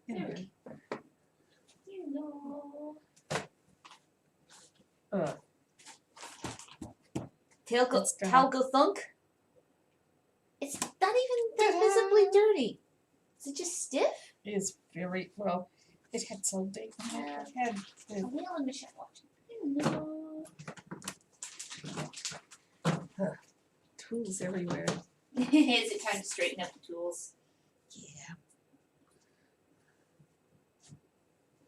in There. there. Hello. It's got- Talco Thunk? It's not even that visibly dirty. Is it just stiff? It is very well. It had so big. Yeah. It had the Camille and Michelle watching. Hello. tools everywhere. Is it time to straighten up the tools? Yeah.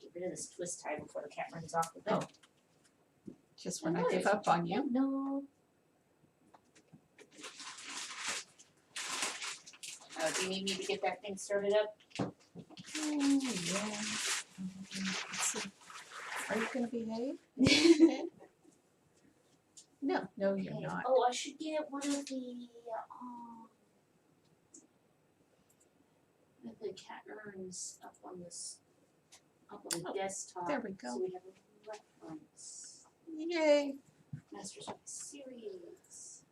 Get rid of this twist tie before the cat runs off with it. Oh. Just when I give up on you. No. Do you need me to get that thing started up? Oh, yeah. Let's see. Are you going to behave? No, no, you're Okay. not. Oh, I should get one of the cat urns up on the desktop. there we go. So we have a reference. Yay. Masters of the Series.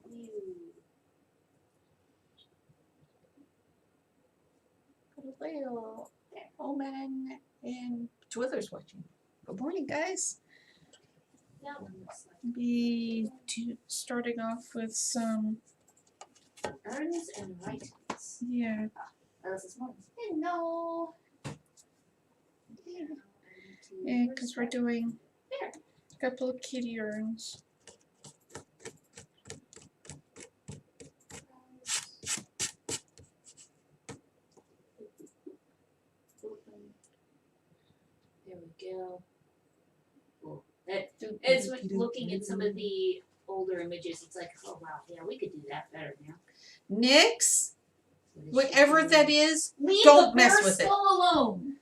New. Galileo, Oman, and two others watching. Good morning, guys. That one looks like Starting off with some, urns and writings. yeah, Oh, this is one. Hello. because we're doing There. a couple of kitty urns. Open. There we go. Cool. It's like looking at some of the older images. It's like, oh wow, yeah, we could do that better now. Nix, What is she whatever doing? that is, Leave don't the mess bear with it. skull alone.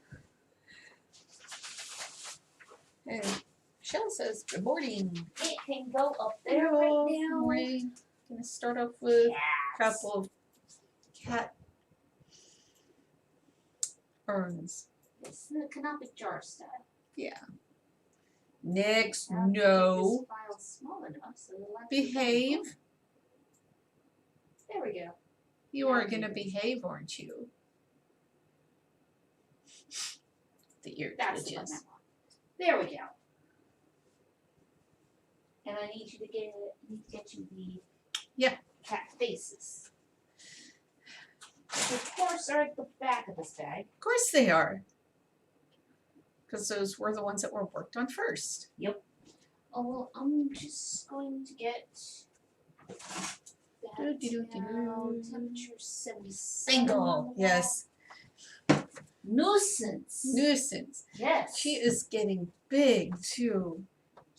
and Michelle says, good morning. It can go up there right Good now. morning. Gonna start off with a Cats. couple of cat urns. It's the canopic jar style. Yeah. Next, Now, no. This file's small enough so it'll actually Behave. There we go. You are gonna behave, aren't you? The ear That's the one twitches. I want. There we go. And I need you to get you the cat faces. Which of course are at the back of this bag. Of course they are. Because those were the ones that were worked on first. Oh well, I'm just going to get that now. Temperature 77. Single. Yes. Nuisance. Nuisance. Yes. She is getting big too.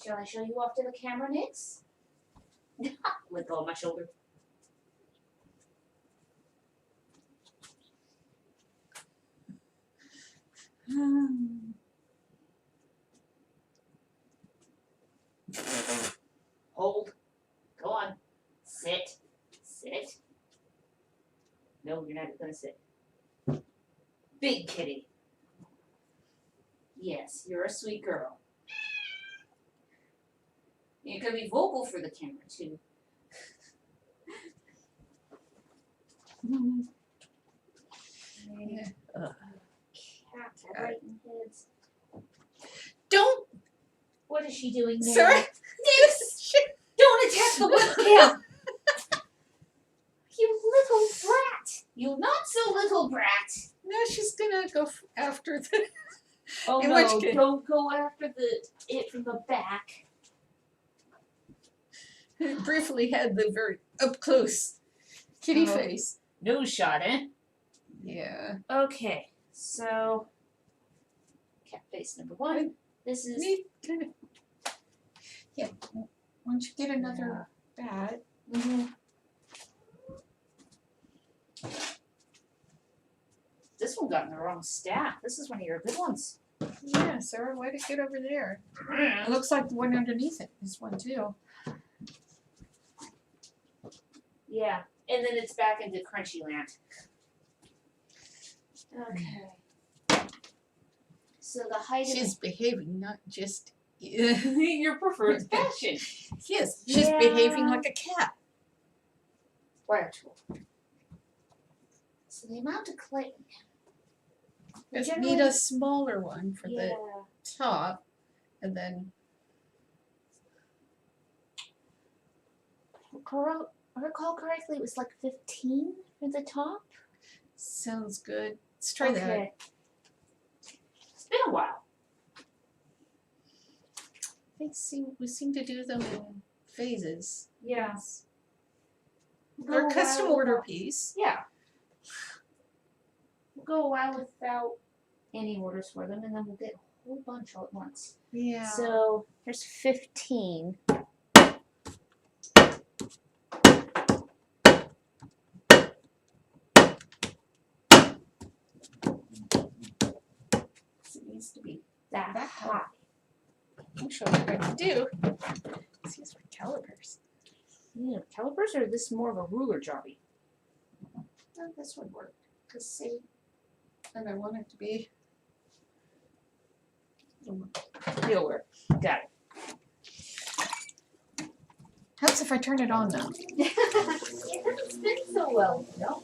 Shall I show you off to the camera, Nix? Let go of my shoulder. Hold. Go on. Sit. Sit. No, you're not gonna sit. Big kitty. Yes, you're a sweet girl. You can be vocal for the camera too. Cat right in heads. Don't, What is she doing now? sir. Nix! Don't attack the webcam! You little brat! You not so little brat! No, she's gonna go after the. Oh In no, which case- don't go after it from the back. Briefly had the very up close kitty Oh. face. No shot, eh? Yeah. Okay, so cat face number one. This is Need kind of. Yeah. Why don't you get another bat? This one got in the wrong stack. This is one of your good ones. Yeah, Sarah, why'd it get over there? It looks like the one underneath it is one too. Yeah, and then it's back into Crunchy Land. Okay. So the height She's behaving, not just. of your preferred fashion. Yes, she's behaving Yeah. like a cat. Wire tool. So the amount of clay. Just Generally- need a smaller one for Yeah. the top, and then Recall correctly, it was like 15 for the top. sounds good. Let's try that. Okay. It's been a while. We seem to do them in phases. Yeah. They're Go a custom while order without- piece. Yeah. We'll go a while without any orders for them, and then we'll get a whole bunch all at once. Yeah. So here's 15. It needs to be. That That high. I'll show you what I can do. These are calipers. Yeah, calipers or this more of a ruler jobby? Oh, this would work. Cause see, and I want it to be. It'll work. Got it. Helps if I turn it on though. It doesn't spin so well, you know?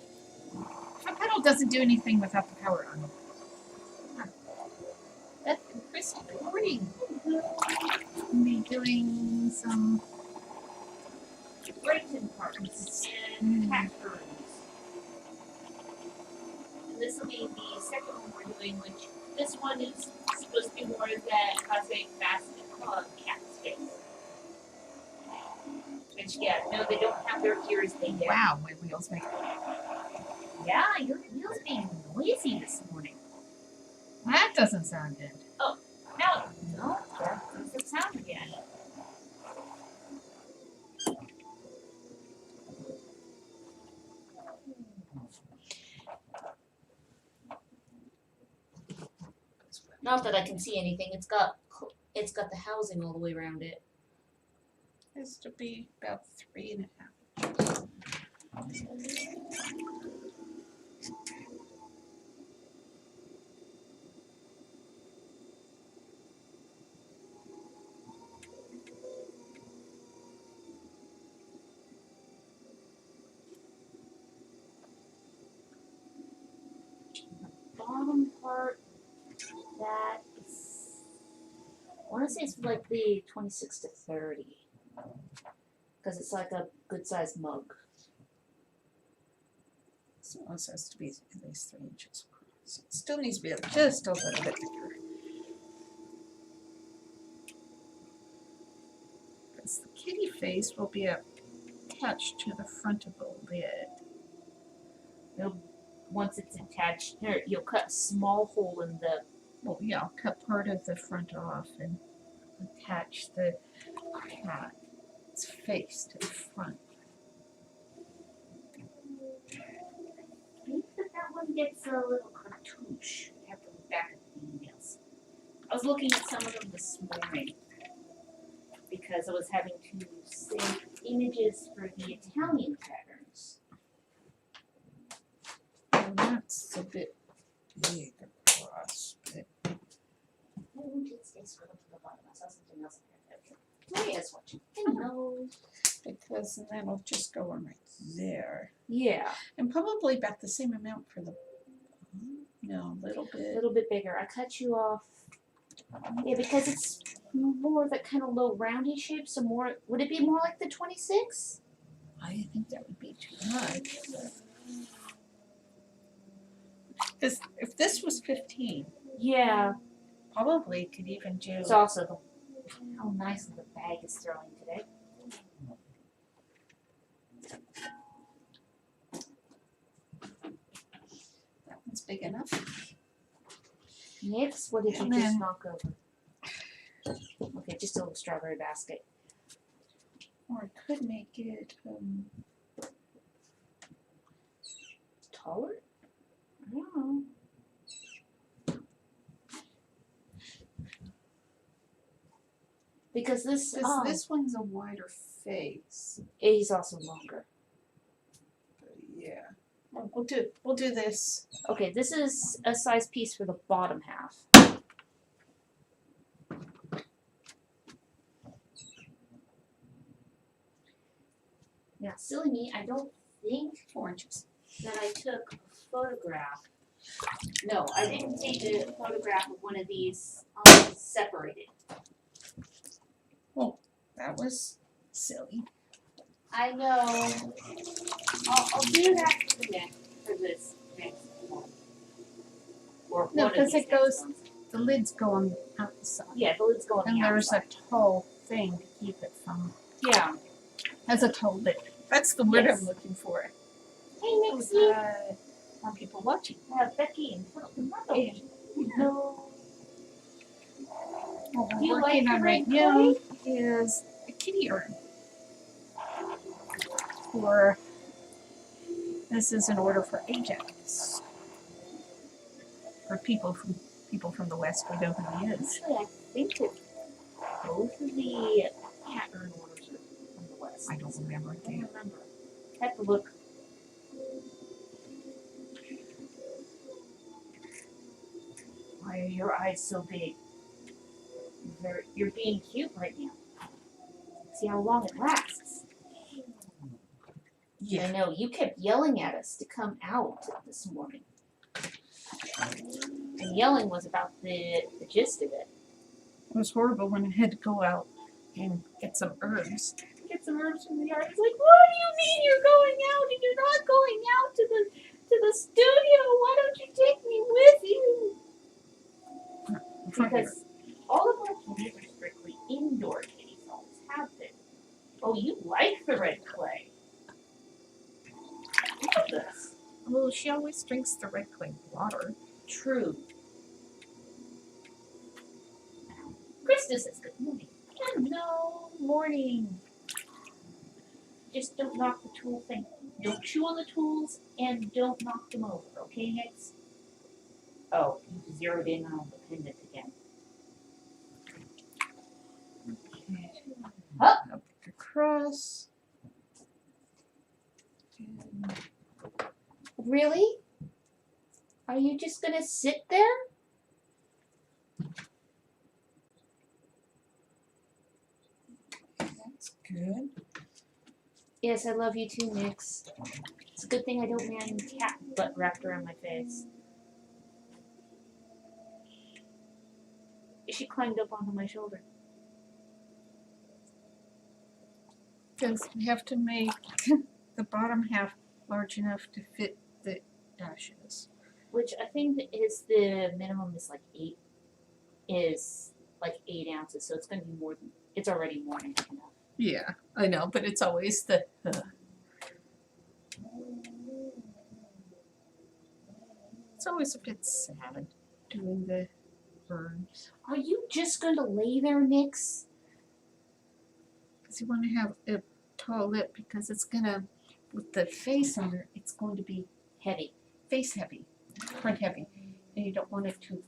My pedal doesn't do anything without the power on. Beth and Christy, good morning. Me doing some. Brayton parts and cat burns. And this will be the second one we're doing, which this one is supposed to be more of that cosmic basket called cat space. Which, yeah, no, they don't have their ears, they get. Wow, my wheels make. Yeah, your wheels being noisy this morning. That doesn't sound good. No, that doesn't sound again. Not that I can see anything. It's got the housing all the way around it. This to be about 3.5 inches. Bottom part, that is, I want to say it's like the 26 to 30, because it's like a good sized mug. So it also has to be at least 3 inches across. It still needs to be just a little bit thicker. Because the kitty face will be attached to the front of the lid. Once it's attached, here, you'll cut a small hole in the. Well, yeah, I'll cut part of the front off and attach the cat's face to the front. I think that one gets a little cartouche. I have to look back at the emails. I was looking at some of them this morning because I was having to save images for the Italian patterns. Well, that's a bit big across. But Oh, it stays scrolled to the bottom. I saw something else in there. Maria's watching. Hello. because then that'll just go on right there. Yeah, And probably about the same amount for the, no, a little a bit. little bit bigger. I cut you off. Yeah, because it's more of that kind of low roundy shape. So more, would it be more like the 26? I think that would be too much. Because if this was 15, Yeah. probably could even do. It's also how nice the bag is throwing today. That one's big enough. Next, what did you And just then- knock over? Okay, just a little strawberry basket. Or I could make it, Taller? I don't know. Because this, this one's a wider face. he's also longer. But yeah. Well, we'll do this. Okay, this is a size piece for the bottom half. Now, silly me, I don't think 4 inches. that I took photograph. No, I didn't take a photograph of one of these separated. That was silly. I know. I'll do that for this next one. Or No, one of 'cause these it goes- next ones. The lid's go on the outside. Yeah, the lid's going on And the there's a outside. toe thing to keep it from. Yeah. Has a toe lid. That's the word Yes. I'm looking for. Hey, Who's Nixie. that? More people watching. Becky and Tomato. Hey. No. What Do we're you like working the on right red now is a kitty urn. This is an order for Ajax. For people from the West who know who he is. Actually, I think that both of the cat urn orders are from the West. I don't remember. I don't remember. I have to look. Why are your eyes so big? You're being cute right now. See how long it lasts. I know, you kept yelling at us to come out this morning. And yelling was about the gist of it. It was horrible when I had to go out and get some herbs. Get some herbs from the yard. It's like, what do you mean you're going out and you're not going out to the studio? Why don't you take me with you? Because all of our kitties are strictly indoor kitties, always have been. Oh, you like the red clay. Look at this. Well, she always drinks the red clay water. True. Krista says good morning. Hello, morning. Just don't knock the tool thing. Don't chew on the tools and don't knock them over, okay, Nix? Oh, you zeroed in on the pendant again. Okay. Huh? Up across. And Really? Are you just gonna sit there? that's good. Yes, I love you too, Nix. It's a good thing I don't man cat butt wrapped around my face. She climbed up onto my shoulder. Because we have to make the bottom half large enough to fit the ashes. Which I think is the minimum is like 8 ounces, so it's gonna be more than it's already more than enough. Yeah, I know, but it's always the. It's always a bit sad doing the burns. Are you just gonna lay there, Nix? Because you want to have a tall lip because it's gonna, with the face on it, it's going to be Heavy. face heavy, front heavy, and you don't want it to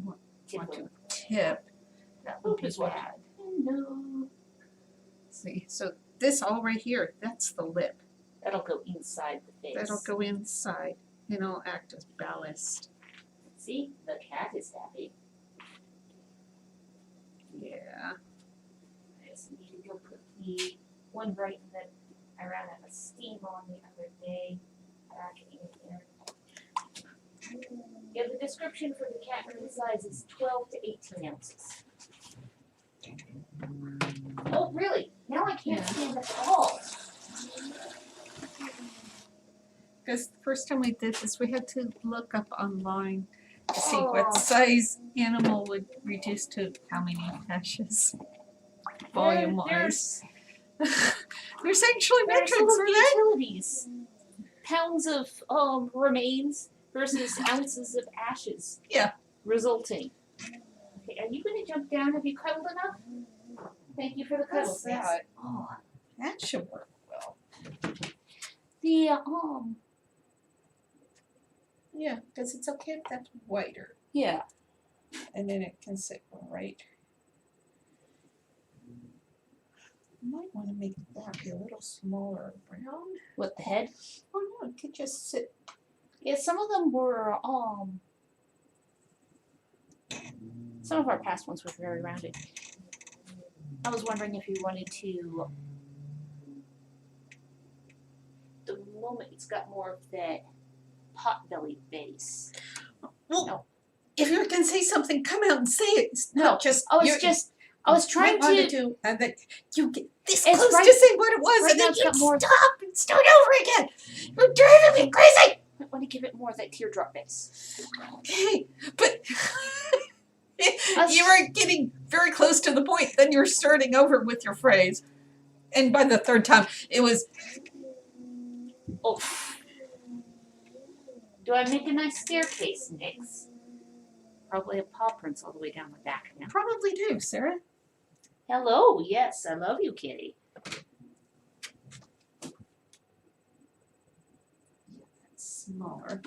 want to tip. That would be Is what? bad. No. See, so this all right here, that's the lip. That'll go inside the face. That'll go inside and it'll act as ballast. See, the cat is happy. Yeah. I just need to go put the one right that I ran out of steam on the other day back in here. Yeah, the description for the cat room size is 12 to 18 ounces. Oh, really? Now I can't Yeah. stand at all. Because the first time we did this, we had to look up online to see Oh. what size animal would reduce to how many ashes, volume wise. There's actually There's metrics for that. utilities. Pounds of remains versus ounces of ashes. Yeah. Resulting. Okay, are you going to jump down? Have you cuddled enough? Thank you for the cuddles. What's Yes. that? Oh, That should work well. the Yeah, because it's okay if that's whiter, yeah. and then it can sit right. You might want to make that be a little smaller brown. What, the head? Oh no, it could just sit. Yeah, some of them were some of our past ones were very rounded. I was wondering if you wanted to, the moment it's got more of that pot-bellied vase. Well, No. if you're gonna say something, come out and say it. It's No, not just. I was trying to. And that you get this It's close right- to say what it was, right and now then it's you got more- stop and start over again. You're driving me crazy. I want to give it more of that teardrop vase. Okay, but Us- you were getting very close to the point. Then you're starting over with your phrase, and by the third time, it was. Oh. Do I make a nice staircase, Nix? Probably have paw prints all the way down the back now. Probably do, Sarah. Hello, yes, I love you, kitty. Smaller.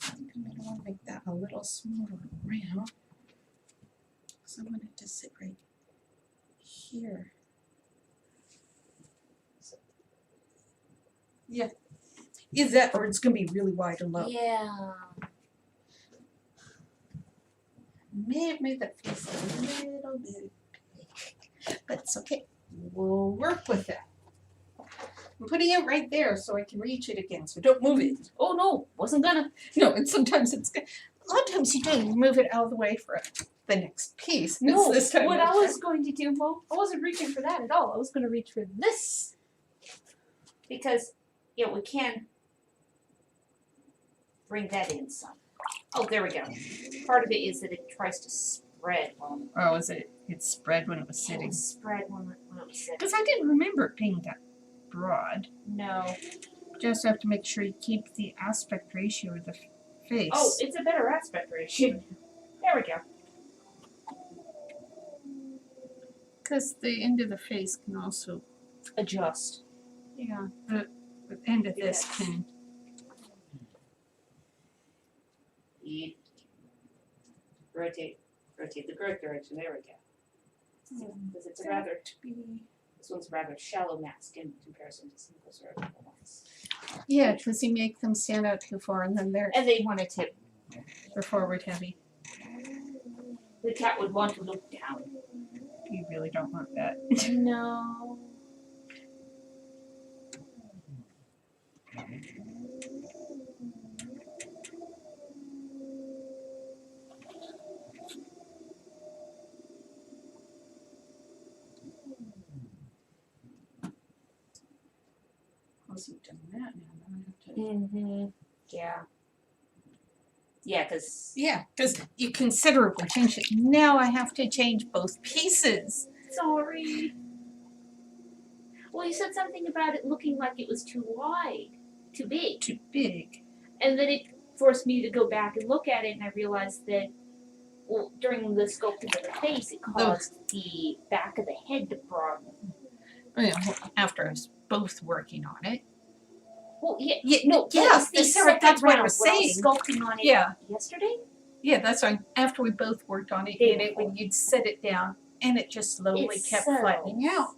I'm gonna want to make that a little smaller around. So I'm gonna just sit right here. Yeah. Is that, or it's gonna be really wide and low. Yeah. May have made that face a little bit big, but it's okay. We'll work with that. I'm putting it right there so I can reach it again, so don't move it. Oh no, wasn't gonna. No, and sometimes it's good. A lot of times you do, you move it out of the way for the next piece. and No, it's this time what I okay. was going to do, Mo, I wasn't reaching for that at all. I was going to reach for this. Because, yeah, we can bring that in some. Oh, there we go. Part of it is that it tries to spread while Oh, was it? It spread when it was it sitting. spread when it was sitting. Because I didn't remember it being that broad. No. Just have to make sure you keep the aspect ratio of the face. Oh, it's a better aspect ratio. There we go. Because the end of the face can also, Adjust. yeah, the end of this Yes. can. Rotate the growth direction. There we go. Because it's a rather, this one's a rather shallow mask in comparison to some of those other ones. Yeah, because you make them stand out too far and then they're And they're forward heavy. the cat would want to look down. You really don't want that. No. Once you've done that, now I have to. Mm-hmm. Yeah. Yeah, because Yeah, because you considerably changed it. Now I have to change both pieces. sorry. Well, you said something about it looking like it was too wide, too big, Too big. and then it forced me to go back and look at it, and I realized that, well, during the sculpting of the face, it caused the back of the head to broaden. Oh, yeah, well, after us both working on it. Well, yeah, Yeah, no, yeah, that was the Sarah, second that's what I round was when I was saying. sculpting on it Yeah. yesterday. Yeah, that's why after we both worked on it, Day and it before. when you'd set it down and it just slowly It kept settles. flattening out.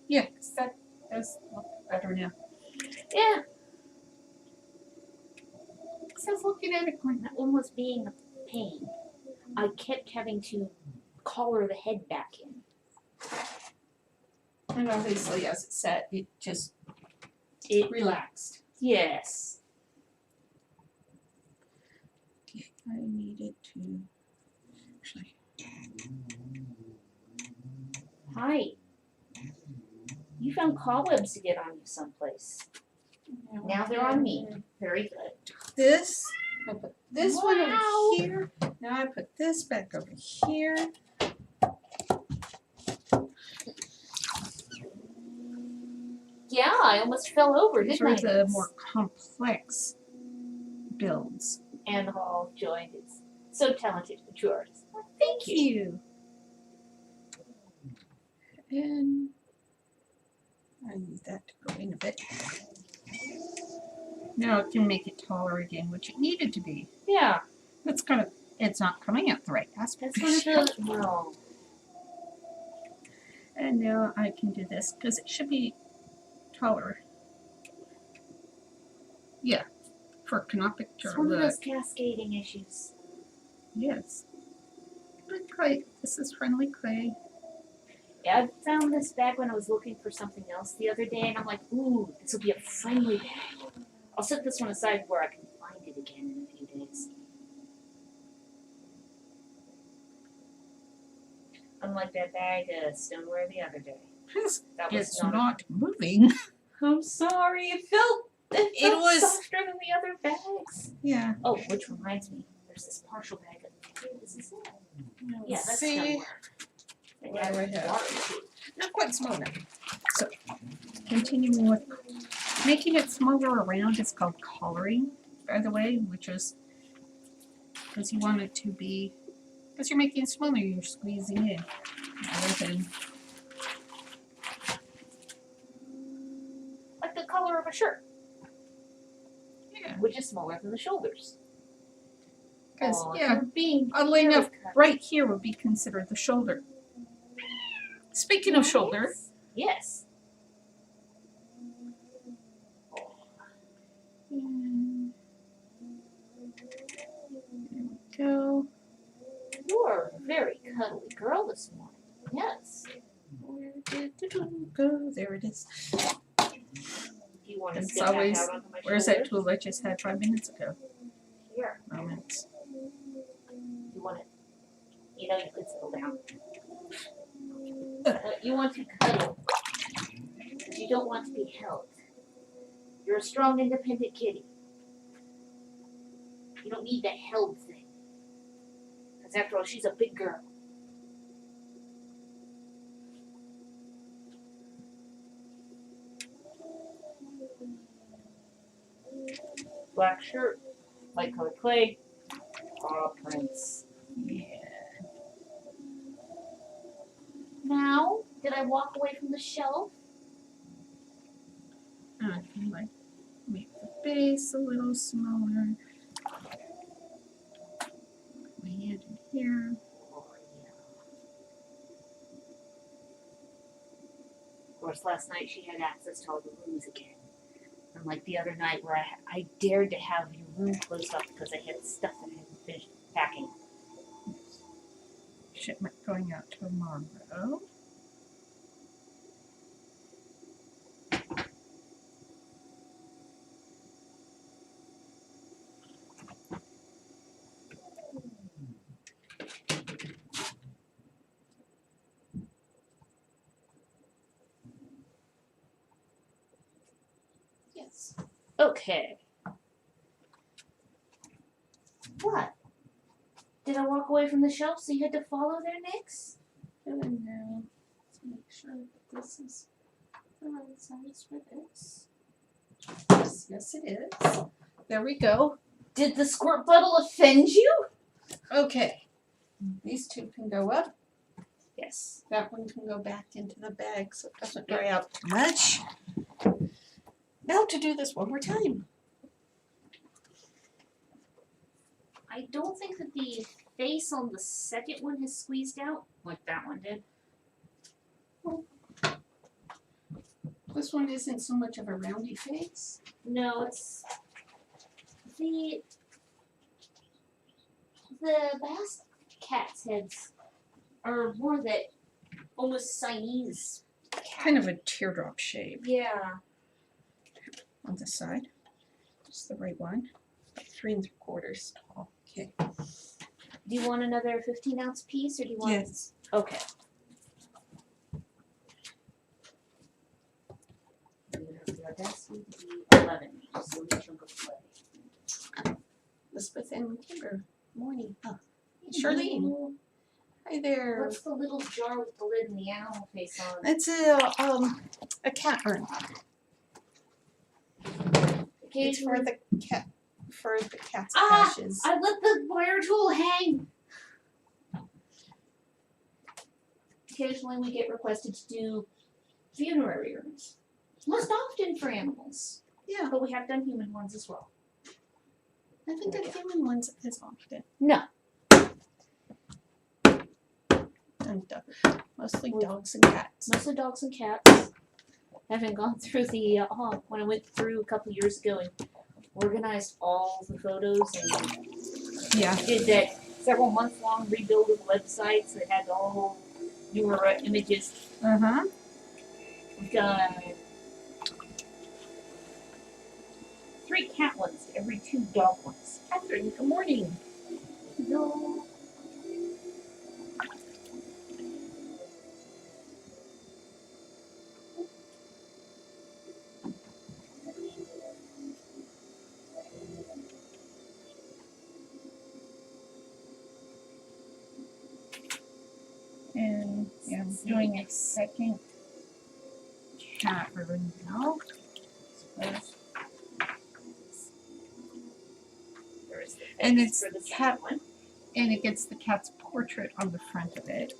Yeah, 'cause that does look better now. Yeah, Because I was looking at it going, that one was being a pain. I kept having to collar the head back in. and obviously as it set, it just It relaxed. Yes. I needed to actually. Hi. You found cobwebs to get on you someplace. Now they're on me. Very good. This, I put this one Wow. over here. Now I put this back over here. Yeah, I almost fell over, These didn't are I? the more complex builds. And Hall joined. It's so talented, mature artist. Thank you. you. And I need that to go in a bit. Now it can make it taller again, which it needed to be. Yeah, That's kind of, it's not coming out the right aspect. that's one of those. No. And now I can do this because it should be taller. Yeah, for canopic It's one of look. those cascading issues. Yes. But clay, this is friendly clay. Yeah, I found this bag when I was looking for something else the other day, and I'm like, ooh, this will be a friendly bag. I'll set this one aside where I can find again in a few days. Unlike that bag of stoneware the other day. That was It's not moving. I'm sorry. It felt was- softer than the other bags. Yeah. Oh, which reminds me, there's this partial bag of here, this is it. Yeah, that's See, stoneware. And what do I have? water too. not quite small enough. So, continuing with making it smaller around is called collaring, by the way, which is because you want it to be, because you're making it smaller, you're squeezing in rather than, Like the color of a shirt, yeah. which is smaller than the shoulders. Because, Aw, yeah, you're being oddly very enough, cut. right here would be considered the shoulder. Speaking of shoulder, Yes. there we go. You are a very cuddly girl this morning. Yes. Where did the tool go? There it is. Do you want to It's sit back always- out onto my Where's that shoulder? tool I just had 5 minutes ago? Here. Moments. You want it? You know you could settle down. You want to cuddle, but you don't want to be held. You're a strong, independent kitty. You don't need that held thing. Because after all, she's a big girl. Black shirt, light colored clay, paw prints. Yeah. Now, did I walk away from the shelf? I can like make the base a little smaller. My hand in here. Oh, yeah. Of course, last night she had access to all the rooms again. Unlike the other night where I dared to have your room closed off because I had stuff that I hadn't finished packing. Shipment going out tomorrow. Yes. Okay. What? Did I walk away from the shelf so you had to follow there next? And now let's make sure that this is the right size for this. Yes, yes it is. There we go. Did the squirt bottle offend you? Okay. These two can go up. Yes. That one can go back into the bag so it doesn't dry out too much. Now to do this one more time. I don't think that the face on the second one has squeezed out like that one did. This one isn't so much of a roundy face. No, it's the Basque cat's heads are more that almost Siamese cat. Kind of a teardrop shape Yeah. on the side. Just the right one. About 3 3/4 tall. Okay. Do you want another 15-ounce piece or do you want? Yes. Okay. The audacity to be 11, just a little chunk of clay. Elizabeth and Kimber. Morning. Oh. Charlene. Hi there. What's the little jar with the lid and the animal face on? It's a cat urn. It's for the cat, for the cat's ashes. I let the wire tool hang. Occasionally we get requested to do funerary urns. Most often for animals, Yeah, but we have done human ones as well. I think the human ones as often. No. And mostly dogs and cats. Mostly dogs and cats. Having gone through the when I went through a couple years ago and organized all the photos and Yeah. did that several month long rebuild of the websites that had all newer images. Uh-huh. We've done 3 3 cat ones to every 2 dog ones. Catherine, good morning. No. And yeah, I'm doing a second cat ribbon now. Suppose. There's the And face it's for the cat- second one. And it gets the cat's portrait on the front of it.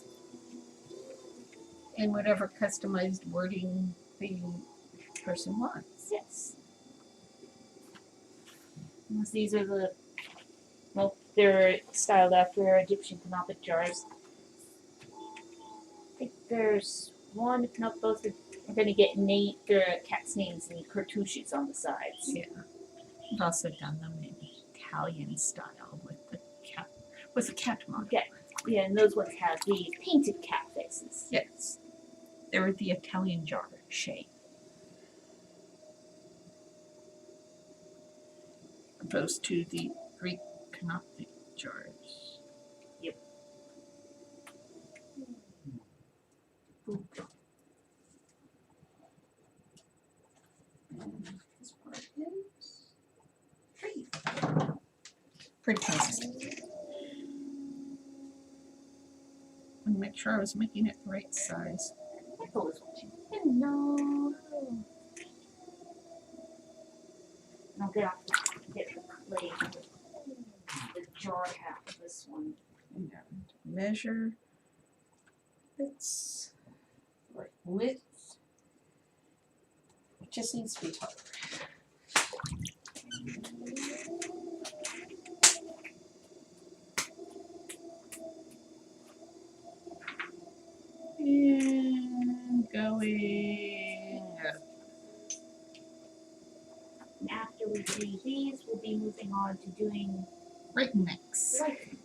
And whatever customized wording the person wants. Yes. These are the, well, they're styled after Egyptian canopic jars. I think there's one, if not both, are going to get their cat's names and cartouches on the sides. Yeah. I've also done them in Italian style with the cat model. Yeah, and those ones have the painted cat faces. Yes. They're the Italian jar shape. Opposed to the Greek canoptic jars. Yep. And this part is tree. Pretty consistent. And make sure I was making it the right size. Echo is watching. Hello. And I'll get the clay, the jar half of this one. And measure its right width. It just needs to be taller. And going. And after we do these, we'll be moving on to doing Right next. writing.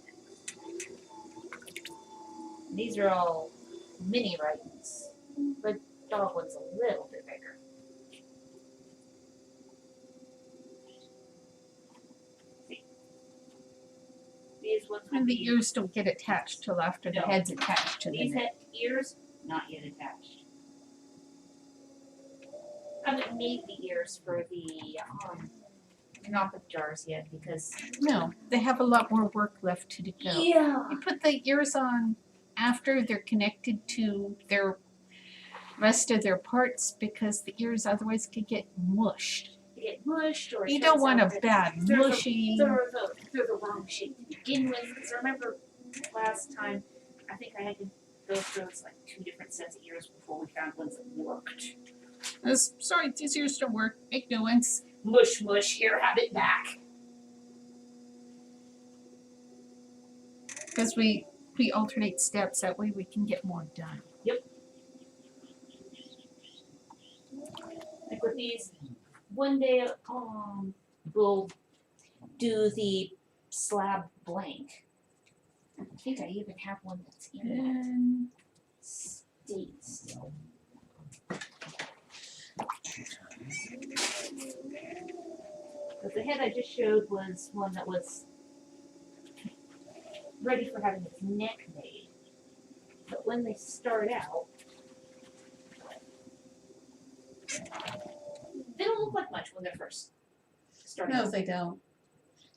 These are all mini writings. The dog one's a little bit bigger. See? These ones will And the be ears don't get attached till after the No. head's attached to the these neck. had ears not yet attached. I haven't made the ears for the canopic jars yet because No, they have a lot more work left to go. yeah, You put the ears on after they're connected to their rest of their parts because the ears otherwise could get mushed. they get mushed or it You don't turns want out a that bad they're the- mushy. They're the wrong shape to begin with. Because I remember last time, I think I had to go through like 2 different sets of ears before we found ones that worked. Sorry, these ears don't work. Make new ones. Mush, mush, here, have it back. Because we alternate steps. That way we can get more done. Like with these, one day we'll do the slab blank. I think I even have one that's in that And state still. But the head I just showed was one that was ready for having its neck made. But when they start out, they don't look like much when they're first starting No, out. they don't.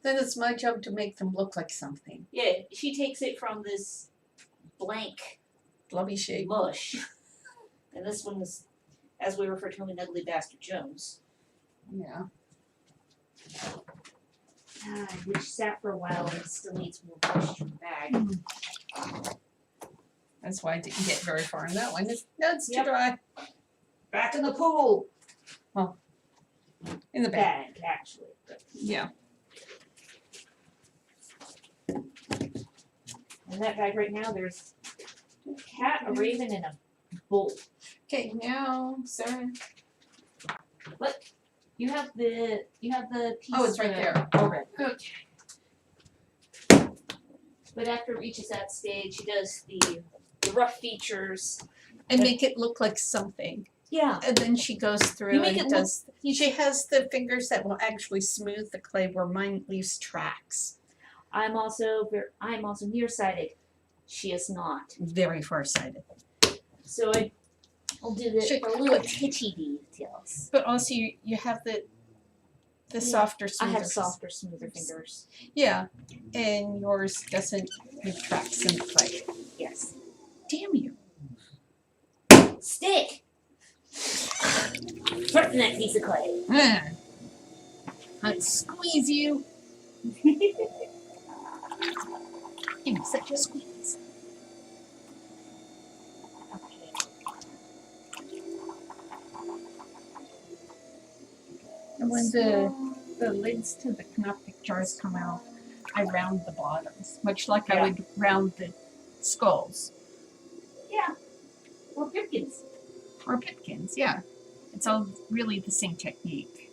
Then it's my job to make them look like something. Yeah, she takes it from this blank Blubby shape. mush. And this one is, as we refer to him in Ugly Bastard Jones. Yeah. Which sat for a while and still needs more push in the bag. That's why I didn't get very far in that one. No, it's too Yep. dry. Back in the pool! In the bag. Bag, actually. But Yeah. in that bag right now, there's a cat, a raven, and a bull. Okay, now, Sarah. You have the piece. Oh, it's right there. Already. Okay. But after it reaches that stage, she does the rough features. And make it look like something. Yeah. And then she goes through You make and it look- does. She has the fingers that will actually smooth the clay where mine leaves tracks. I'm also nearsighted. She is not. Very farsighted. So I'll do the little titchy details. But also you have the softer, I smoother. have softer, smoother fingers. Yeah, and yours doesn't leave tracks in the clay. Yes. Damn you. Stick! Threaten that piece of clay. I'd squeeze you. Give me such a squeeze. Okay. And when the lids to the canoptic jars come out, I round the bottoms, much like I would round the skulls. Yeah. Or pipkins. Or pipkins, yeah. It's all really the same technique.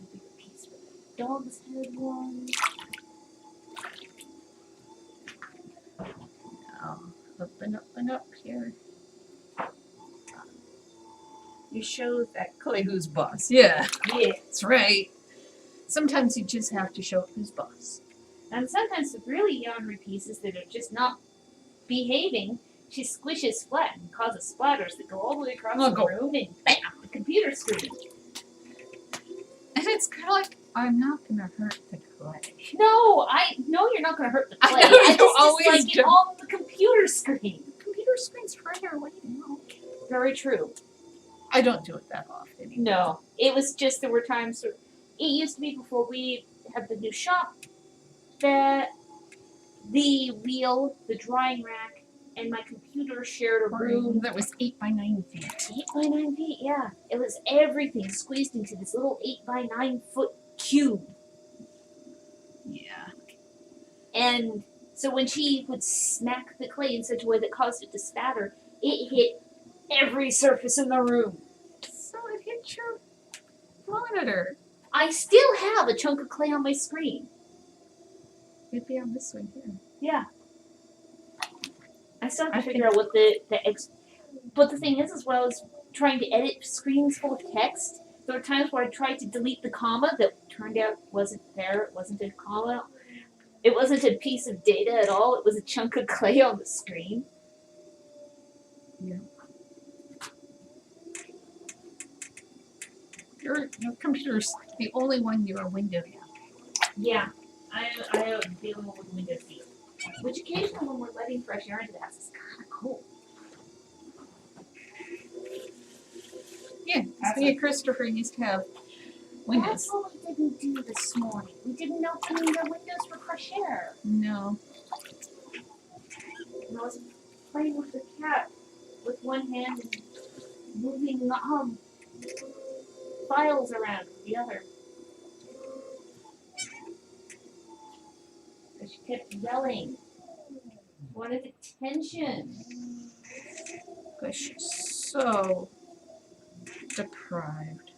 Bigger piece for the dog's head one. Up and up here. You show that clay who's boss. Yeah, Yeah. that's right. Sometimes you just have to show who's boss. And sometimes the really yawnery pieces that are just not behaving, she squishes flat and causes splatters that go all the way across the room and bam, the computer screen. And it's kind of like, I'm not going to hurt the clay. No, I know you're not going to hurt the I clay. know I you just always dislike do. it on the computer screen. The computer screen's further away now. Very true. I don't do it that often. No, it was just there were times where it used to be before we had the new shop that the wheel, the drying rack, and my computer shared a room. That was 8 by 9 feet. 8 by 9 feet, yeah. It was everything squeezed into this little 8 by 9 foot cube. Yeah. And so when she would smack the clay in such a way that caused it to spatter, it hit every surface in the room. So it hit your monitor. I still have a chunk of clay on my screen. It'd be on this one here. Yeah. I still have to I figure out what but the thing is, as well as trying to edit screens full of text, there were times where I tried to delete the comma that turned out wasn't there. It wasn't a comma. It wasn't a piece of data at all. It was a chunk of clay on the screen. Yeah. Your computer's the only one you're a window now. Yeah. I am dealing with Windows 8. Which occasionally when we're letting fresh air into the house is kind of cool. Yeah, me and Christopher used to have windows. That's what we didn't do this morning. We didn't open the windows for fresh air. No. And I was playing with the cat with one hand and moving files around with the other. And she kept yelling. Wanted attention. Because she's so deprived.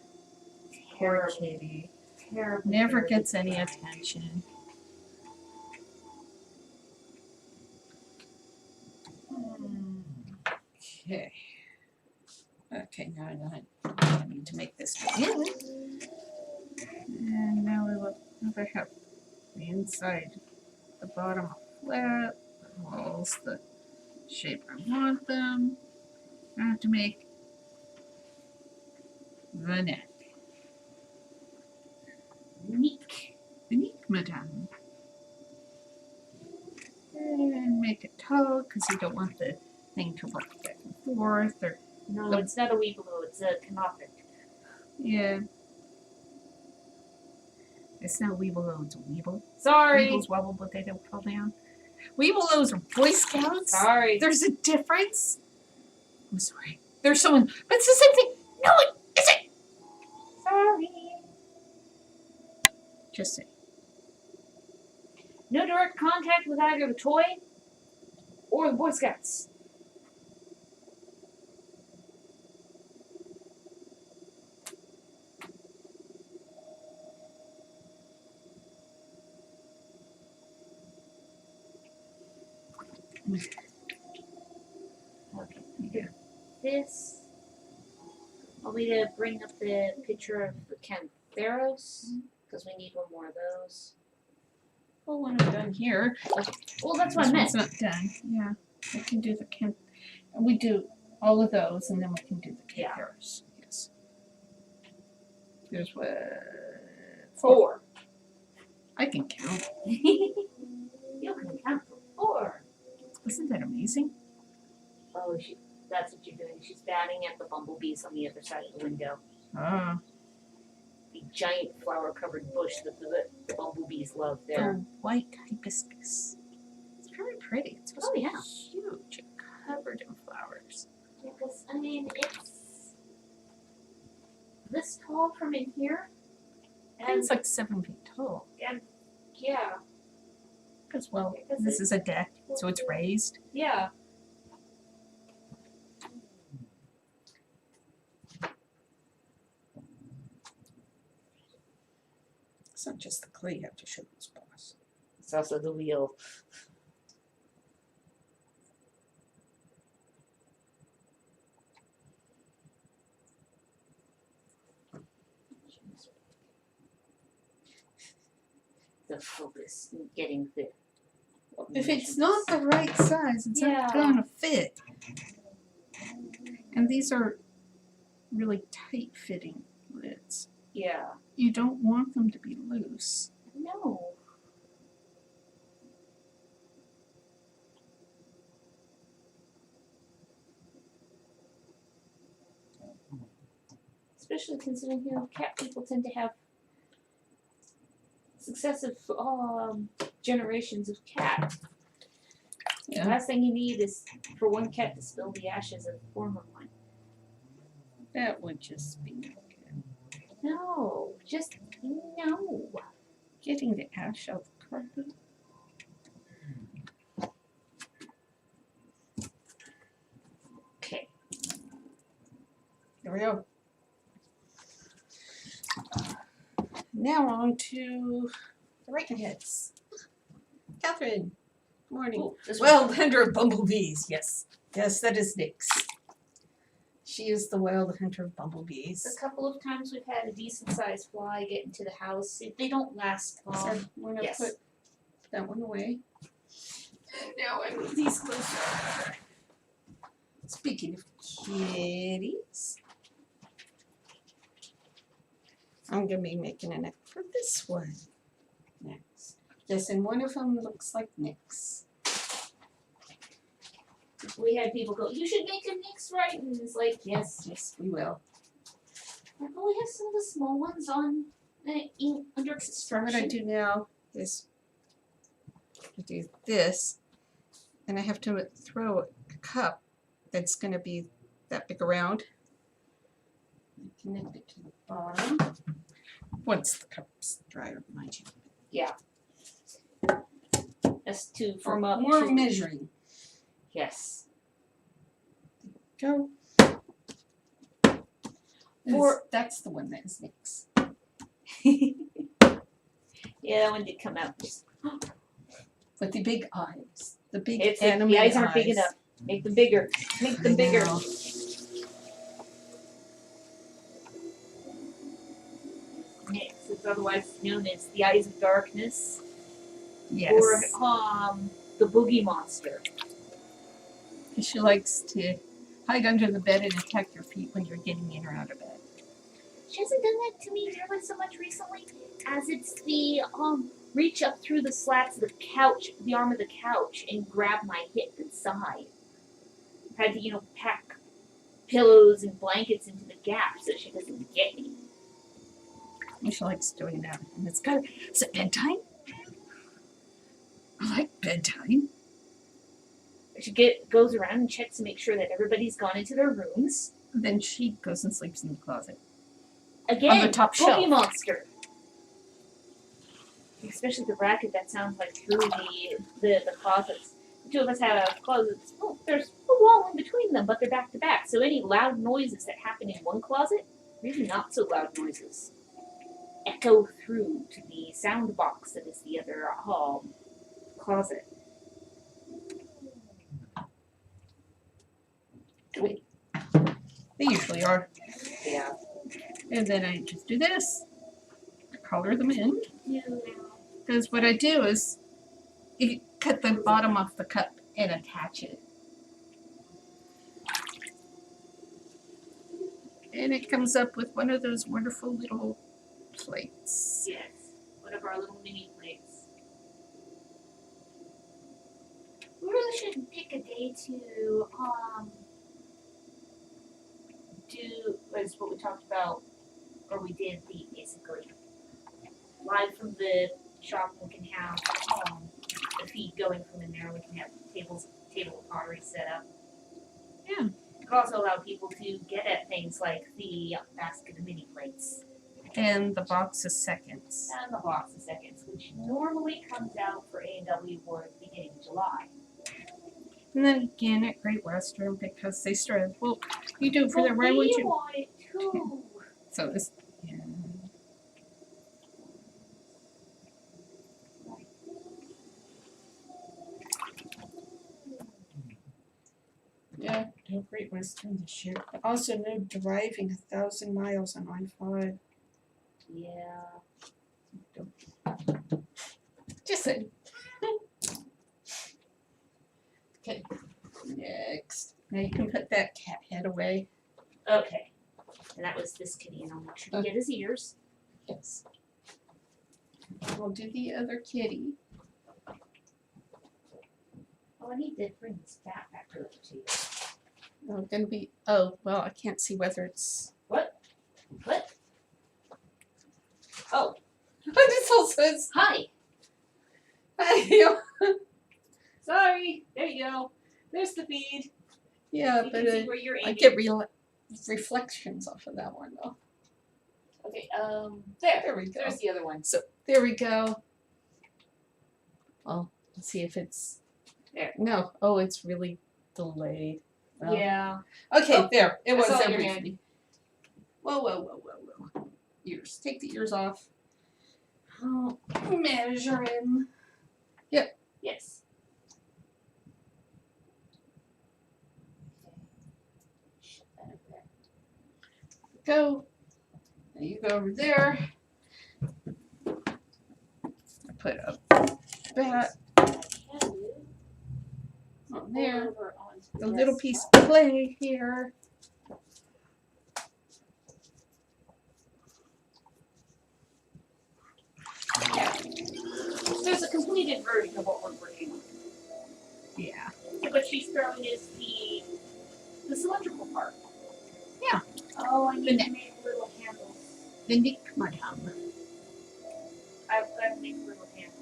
Poor Terrible. kitty. Terrible. Never terrible. gets any attention. Okay. Okay, now I need to make this begin. And now we will have the inside, the bottom flat, the walls the shape I want them. I have to make the neck. Neek. The neck, madame. And make it tall because you don't want the thing to rock back and forth or No, it's not a weebaloo, it's a canoptic. yeah. It's not Weeble, it's a Weeble. Sorry. Weebles wobble, but they don't fall down. Weebelos are Boy Scouts. Sorry. There's a difference. I'm sorry. There's someone, but it's the same thing. No, it isn't. Sorry. Just say. No direct contact with either the toy or the Boy Scouts. Okay. Yeah. This. Want me to bring up the picture of the Cantheros? Because we need one more of those. Well, when I'm done here, Well, that's what I this meant. one's not done. Yeah, we can do the camp. We do all of those, and then we can do the Yeah. camp. Yes. There's what? 4. I can count. You can count for 4. Isn't that amazing? Oh, that's what you're doing. She's batting at the bumblebees on the other side of the window. Ah. The giant flower-covered bush that the bumblebees love there. The white hibiscus. It's very pretty. It's Oh, yeah. huge, covered in flowers. Because, I mean, it's this tall from in here. And, It's like 7 feet tall. yeah, Because, well, Because this is a deck, so it's raised. yeah. It's not just the clay you have to show this boss. It's also the wheel. The focus in getting the. If it's not the right size, it's Yeah. not gonna fit. And these are really tight fitting lids. Yeah. You don't want them to be loose. No. Especially considering, cat people tend to have successive generations of cat. Yeah. Last thing you need is for one cat to spill the ashes of the former one. That would just be no good. No, just no. Getting the ash out the carpet. Okay. There we go. Now on to the Rakenheads. Catherine, good morning. Ooh, this Wild hunter of bumblebees, yes. Yes, that is Nyx. She is the wild hunter of bumblebees. A couple of times we've had a decent sized fly get into the house. They don't last So long. I'm gonna yes. put that one away. Now I move these closer. Speaking of kitties, I'm gonna be making a neck for this one next. Yes, and one of them looks like Nyx. We had people go, "You should make a Nyx right," and it's like, yes. Yes, we will. Like, oh, we have some of the small ones on under So what I construction. do now is I do this, and I have to throw a cup that's going to be that big around. I connect it to the bottom. Once the cup's dry, mind you. That's to For form up. more to- measuring. Yes. Go. For- That's the one that is Nyx. Yeah, that one did come out. With the big eyes. The big It's anime the eyes aren't big enough. Make them bigger. Make them bigger. know. Nyx is otherwise known as the Eyes of Darkness Yes. or the Boogie Monster. She likes to hide under the bed and attack your feet when you're getting in or out of bed. She hasn't done that to me nearly so much recently as it's the reach up through the slats of the couch, the arm of the couch, and grab my hip and side. Had to, pack pillows and blankets into the gap so she doesn't get me. And she likes doing that. And it's got, is it bedtime? I like bedtime. She goes around and checks to make sure that everybody's gone into their rooms. Then she goes and sleeps in the closet. Again, On the top Boogie shelf. Monster. Especially the racket that sounds like through the closets. The two of us have closets. Oh, there's a wall in between them, but they're back to back. So any loud noises that happen in one closet, maybe not so loud noises, echo through to the sound box that is the other closet. Wait. They usually are. Yeah. And then I just do this, color them in. Yeah. Because what I do is you cut the bottom off the cup and attach it. And it comes up with one of those wonderful little plates. Yes. One of our little mini plates. We really should pick a day to do as what we talked about, or we did basically live from the shop. We can have the feed going from in there. We can have table of pottery set up. Yeah. It could also allow people to get at things like the basket of mini plates And the box of seconds. and the box of seconds, which normally comes out for A&W War at the beginning of July. And then again at Great Western, because they started, well, you do it for But them, why we wouldn't you? want it too. So this, yeah. Yeah, no Great Western this year. Also, no driving 1,000 miles on I-5. Yeah. Just saying. Okay, next. Now you can put that cat head away. Okay. And that was this kitty, and I'll make sure to get his ears. Yes. We'll do the other kitty. Oh, I need to bring this backpack over to you. Oh, gonna be, oh, well, I can't see whether it's. What? Oh, This all says, hi. yeah, Sorry. There you go. There's the feed. yeah, You but can see where you're I aiming. get reflections off of that one though. Okay, there. There we go. There's the other one. So there we go. Well, let's see if it's There. No. Oh, it's really delayed. Well, Yeah. Okay, Oh, there. It I was saw your everything. hand. Whoa. Ears. Take the ears off. Oh, measure him. Yes. Shut that over there. Go. Now you go over there. Put a bat Can you on there. pull over onto A little this piece side? of clay here. There's a completed version of what we're working on. Yeah. What she's throwing is the cylindrical part. Yeah. Oh, I The need neck. to make little handles. The Nick Madam. I've got to make little handles.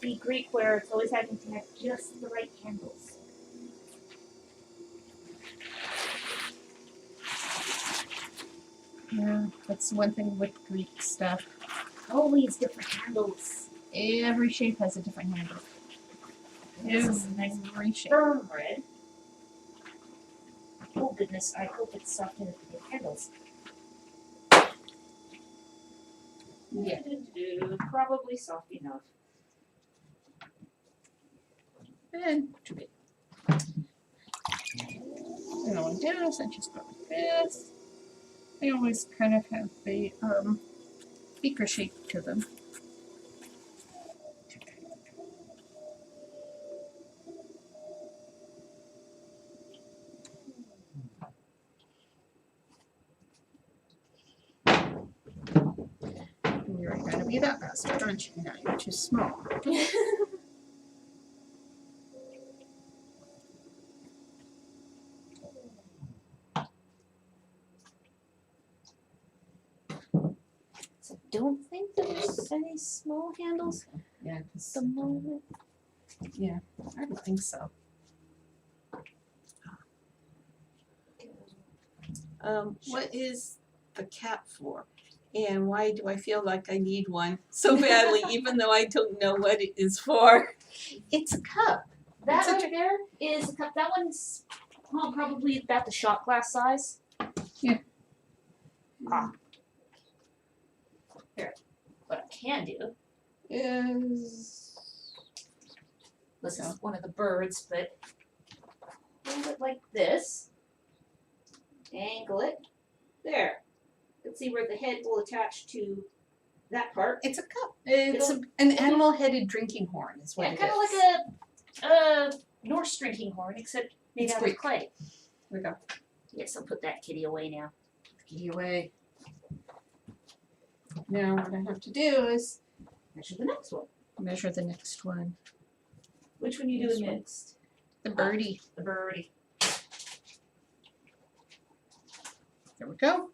The Greek where it's always having to have just the right handles. Yeah, that's one thing with Greek stuff. Always different handles. Every shape has a different handle. This is a nice Every shape. firm bread. Oh goodness, I hope it's soft enough to get handles. Yeah. Probably soft enough. And too big. And all I do is I just go like this. They always kind of have the beaker shape to them. And you're gonna be that bastard, aren't you? No, you're too small. So don't think there's any small handles Yeah, at 'cause- the moment. yeah, I don't think so. What is the cap for? And why do I feel like I need one so badly, even though I don't know what it is for? It's a cup. That It's such right there is a cup. That one's probably about the shot glass size. Yeah. Here, what I can do. Is, Is, This So. is one of the birds, but hold it like this. Angle it. There. You can see where the head will attach to that part. It's a cup. It's an animal-headed drinking horn is what Yeah, it kind of is. like a Norse drinking horn, except made It's out Greek. of clay. Here we go. Yes, I'll put that kitty away now. Kitty away. Now what I have to do is Measure the next one. measure the next one. Which one you This doing one. next? The birdie. The birdie. There we go.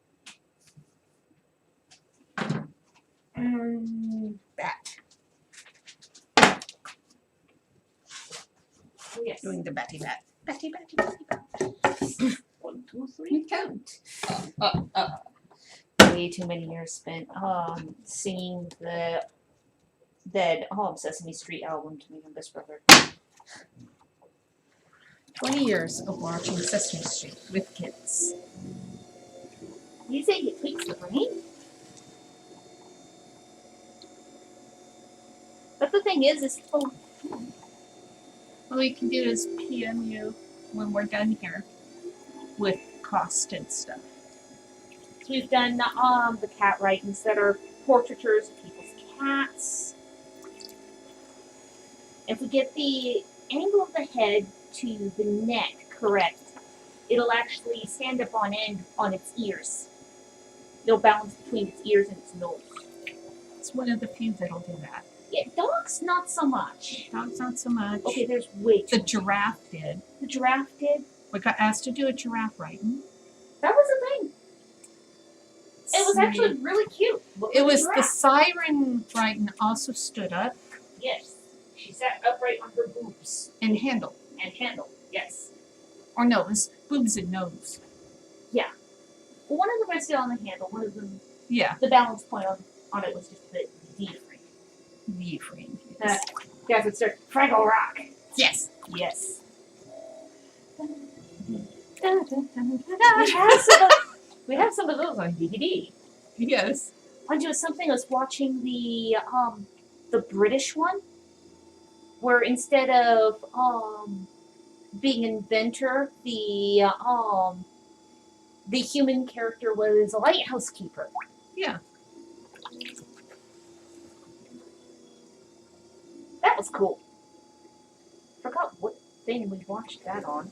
Bat. Oh yes. Doing the batty bat. Batty batty batty bat. 1, 2, 3. We count. Way too many years spent singing the Dead Sesame Street album to my youngest brother. 20 years of watching Sesame Street with kids. You say it tweaks the brain? But the thing is What we can do is PM you when we're done here with cost and stuff. we've done the cat writings that are portraitures of people's cats. If we get the angle of the head to the neck correct, it'll actually stand up on end on its ears. It'll balance between its ears and its nose. It's one of the few that'll do that. Yeah, dogs not so much. Dogs not so much. Okay, there's way too The many. giraffe did. The giraffe did. We got asked to do a giraffe writing. That was a thing. It was actually really cute. Look It at was the giraffe. siren writing also stood up Yes. She sat upright on her boobs and handle. and handle. Yes. Or no, it was boobs and nose. Well, one of them rested on the handle. One of them, Yeah, the balance point on it was just a bit different. the frame. Guys would start Fraggle Rock. Yes. Yes. Yes. We have some of those on DVD. Yes. Mind you, it's something I was watching the British one, where instead of being an inventor, the human character was a lighthouse keeper. Yeah. That was cool. Forgot what thing we watched that on.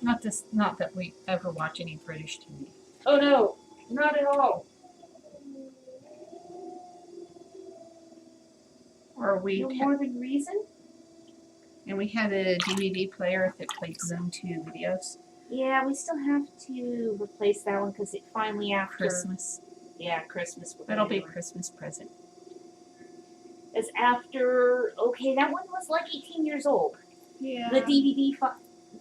Not that we ever watch any British TV. Oh no, not at all. Or we No more than reason. and we had a DVD player that played Zone 2 videos. Yeah, we still have to replace that one because it finally after Christmas. Yeah, Christmas. we're That'll gonna be do a it. Christmas present. It's after. Okay, that one was like 18 years old. Yeah. The DVD,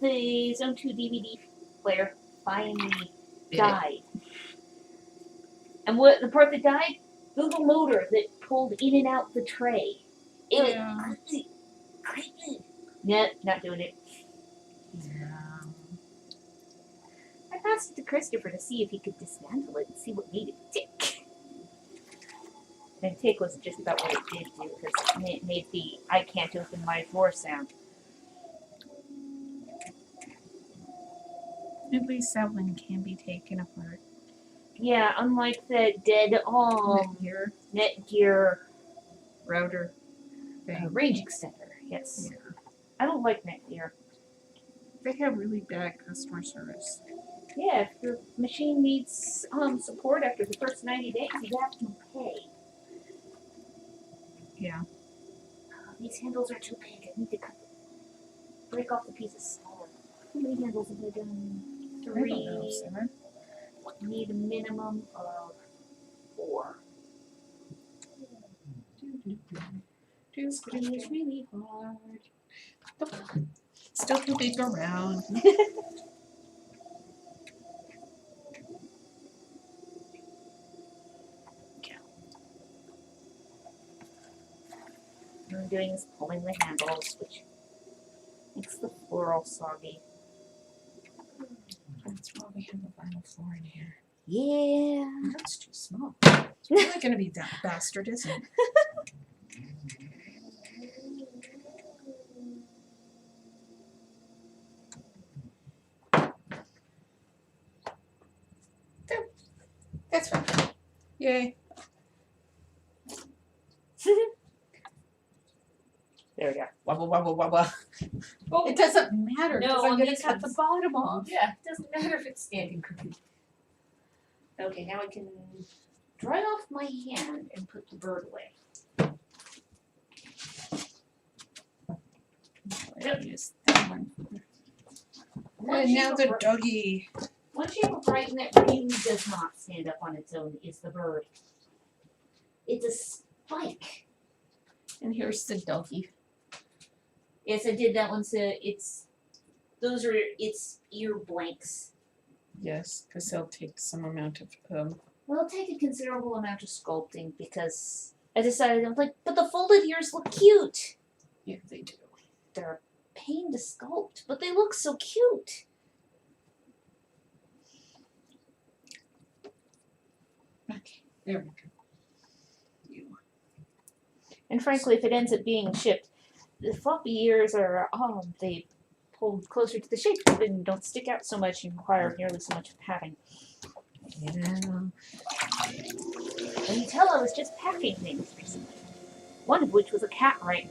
the Zone 2 DVD player finally died. And what the part that died? The little motor that pulled in and out the tray. It Yeah. was. Nope, not doing it. Yeah. I passed it to Christopher to see if he could dismantle it and see what made it tick. And tick was just about what it did do because it made the I can't open my drawer sound. At least that one can be taken apart. Yeah, unlike the dead Netgear Netgear router thing. range extender. Yes. Yeah. I don't like Netgear. They have really bad customer service. Yeah, if your machine needs support after the first 90 days, you have to pay. Yeah. These handles are too big. I need to break off the pieces smaller. How many handles have I done? I don't know, 3. Sarah. Need a minimum of 4. Squeeze is really hard. Still too big around. What I'm doing is pulling the handles, which makes the floor all soggy. That's why we have a vinyl floor in here. Yeah. That's too small. It's really gonna be that bastard, isn't it? That's fine. Yay. There we go. Wobble, wobble, wobble. Oh, It doesn't matter No, because I'm on gonna these cut the ones. bottom off. yeah, it doesn't matter if it's standing crooked. Okay, now I can dry off my hand and put the bird away. I'll use that one. One And shape now of the bri- doggy. One shape of writing that really does not stand up on its own is the bird. It's a spike. And here's the doggy. Yes, I did that one. So those are its ear blanks. Yes, because they'll take some amount of Well, it'll take a considerable amount of sculpting because I decided I'm like, but the folded ears look cute. yeah, they do. They're a pain to sculpt, but they look so cute. Okay, there we go. You. And frankly, if it ends up being shipped, the floppy ears are they pulled closer to the shape and don't stick out so much and require nearly so much padding. Yeah. And you tell I was just packing things recently. One of which was a cat writing.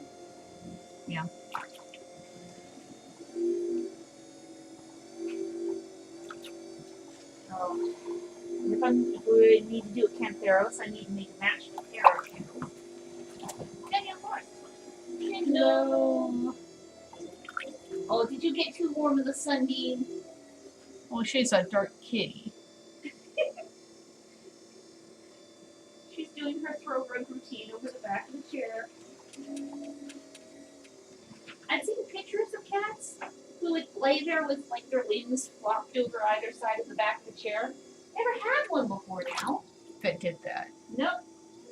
Yeah. Oh. And if we need to do a Cantheros, I need to make a match with Caro candles. Daniel Morris. No. Oh, did you get too warm in the sunbeam? Well, she's a dark kitty. She's doing her throat rug routine over the back of the chair. I've seen pictures of cats who would lay there with like their limbs flopped over either side of the back of the chair. Never had one before now. That did that. Nope.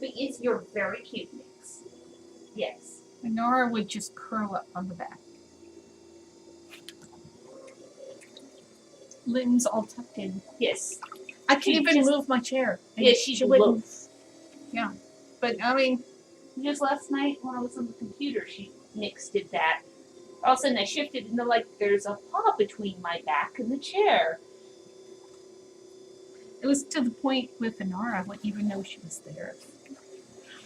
But you're very cute, Nix. Yes. And Nora would just curl up on the back. Limbs all tucked in. Yes. I can She even just- move my chair. And Yeah, she wouldn't. loaf. Yeah. But I mean, Just last night when I was on the computer, Nix did that. All of a sudden I shifted and there's a paw between my back and the chair. it was to the point with Inara, I wouldn't even know she was there.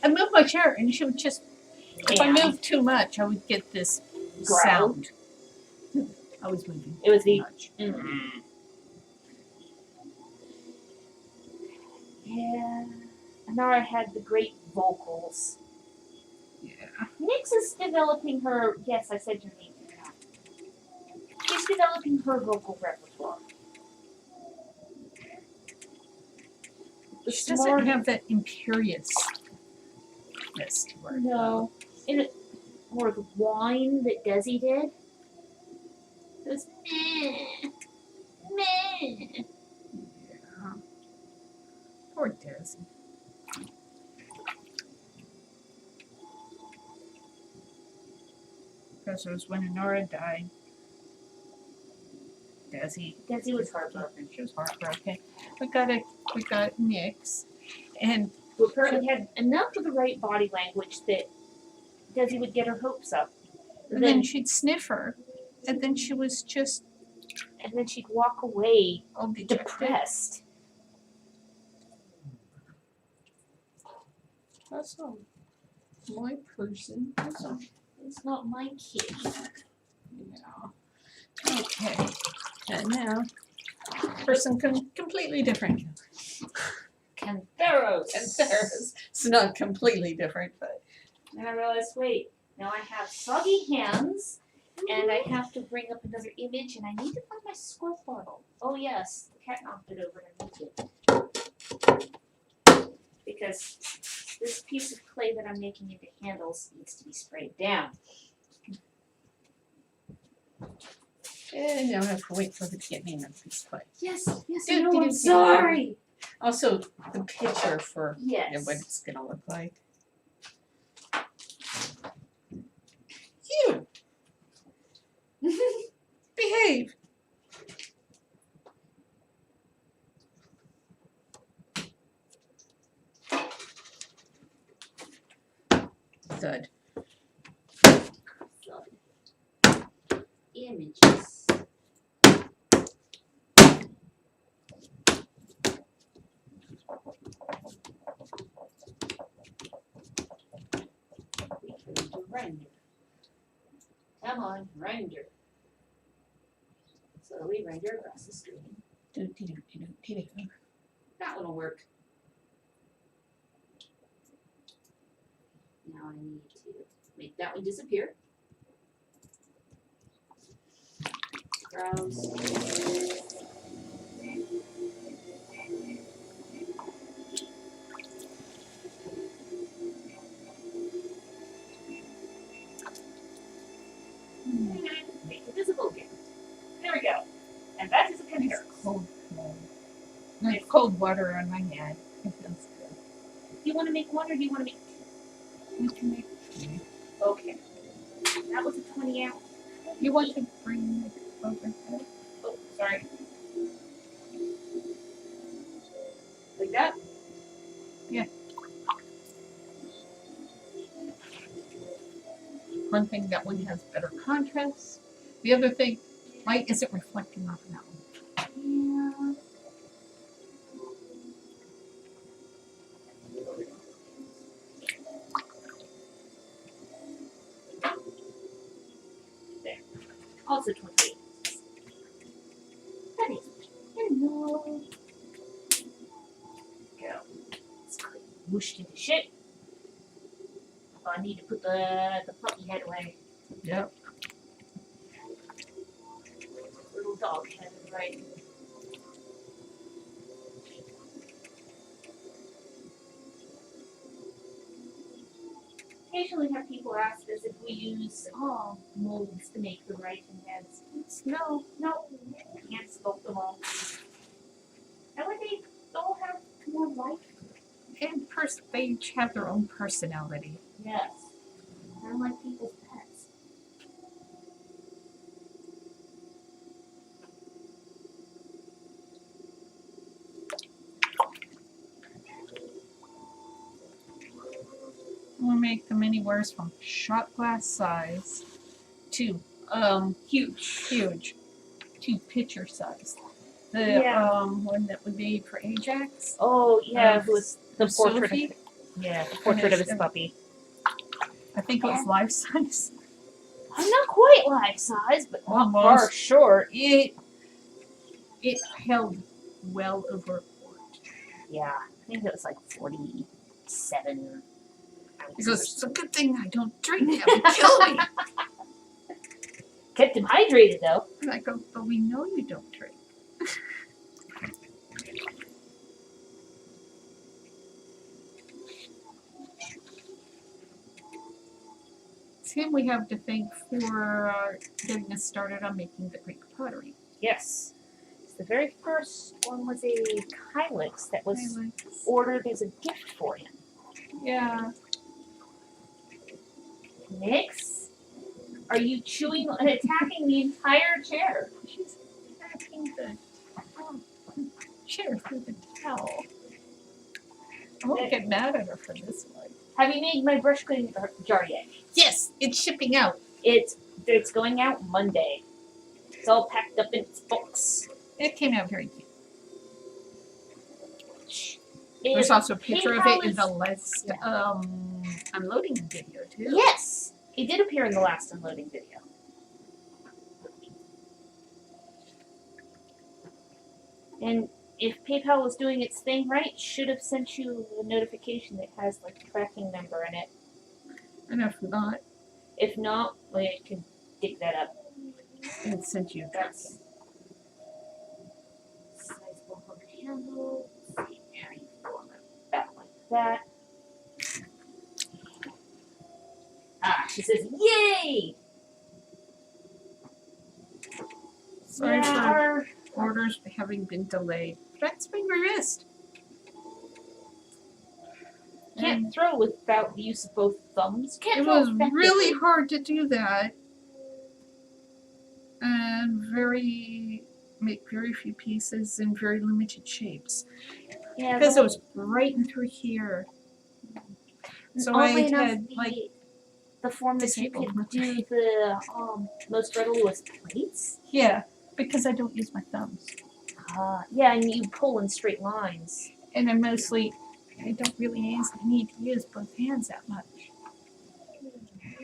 I moved my chair and she would just, if I Yeah. moved too much, I would get this Growl. sound. I was moving It was too the much. Yeah. Anara had the great vocals. Yeah. Nix is developing her. Yes, I said your name. Yeah. She's developing her vocal repertoire. The She doesn't smart- have that imperiousness to her. No. Or the whine that Desi did. It was meh. Meh. Yeah. Poor Desi. Because it was when Inara died. Desi Desi was heartbroken. She was heartbroken. We got Nix, and Who apparently had enough of the right body language that Desi would get her hopes up. then she'd sniff her, and then she was just And then she'd walk away all dejected. depressed. That's all. My person. That's all. It's not my kitty. Yeah. Okay. And now, person completely different. Cantheros. Cantheros. It's not completely different, but And I realized, wait, now I have soggy hands, and I have to bring up another image, and I need to find my squirt bottle. Oh yes, the cat knocked it over and I moved it. Because this piece of clay that I'm making into handles needs to be sprayed down. and now I have to wait for her to get me another piece of clay. Yes, yes, Do, no, do, I'm do. sorry. Also, the picture for Yes. what it's gonna look like. You behave. Thud. Images. Render. Come on, render. Slowly render across the screen. That one will work. Now I need to make that one disappear. Browse. Make it visible again. There we go. And that is a compare. Cold water. Like cold water on my head. It feels good. Do you want to make one or do you want to make You can make. two? Okay. That was a 20 ounce. You want to bring it over here? Oh, sorry. Like that? One thing, that one has better contrast. The other thing, light isn't reflecting off of that one. Yeah. There. Also 28. That is hello. Go. It's clean. Whooshed into shit. Oh, I need to put the puppy head away. Yep. Little dog head is right. Occasionally have people ask us if we use molds to make the writing heads. No, can't sculpt them all. That way they all have more life. And they each have their own personality. Yes. I don't like people's pets. We'll make them anywhere from shot glass size to huge to pitcher size. The Yeah. one that would be for Ajax. Oh yeah, Um, it was the portrait. Sophie? The portrait of his And- puppy. I think it was life size. I'm not quite life size, but not far Almost. short. It held well over a quart. Yeah, I think it was like 47 ounces. He goes, it's a good thing I don't drink that would kill me. Kept him hydrated though. And I go, but we know you don't drink. It's him we have to thank for getting us started on making the Greek pottery. Yes. The very first one was a Kylix that was Anyway, ordered as a gift for him. yeah. Nix, are you chewing and attacking the entire chair? She's attacking the chair through the towel. I won't get mad at her for this one. Have you made my brush cleaning jar yet? Yes, it's shipping out. It's going out Monday. It's all packed up in its box. It came out very cute. It There's is also a picture of it in the PayPal last unloading video too. Yes, it did appear in the last unloading video. And if PayPal was doing its thing right, it should have sent you a notification that has like a tracking number in it. And if not, If not, we can dig that up. it sent you a That's tracking. sizable hook handle. Let's see, there you go on the back like that. Ah, she says, "Yay!" Sorry Yeah, for our- orders having been delayed. That's been my wrist. can't throw without the use of both thumbs. Can't It throw was effectively. really hard to do that. And make very few pieces in very limited shapes. Yeah, Because the- it was right in through here. So oddly I enough, had like the form that you disabled. could do the most readily was plates. yeah, because I don't use my thumbs. Yeah, and you pull in straight lines. And I don't really need to use both hands that much.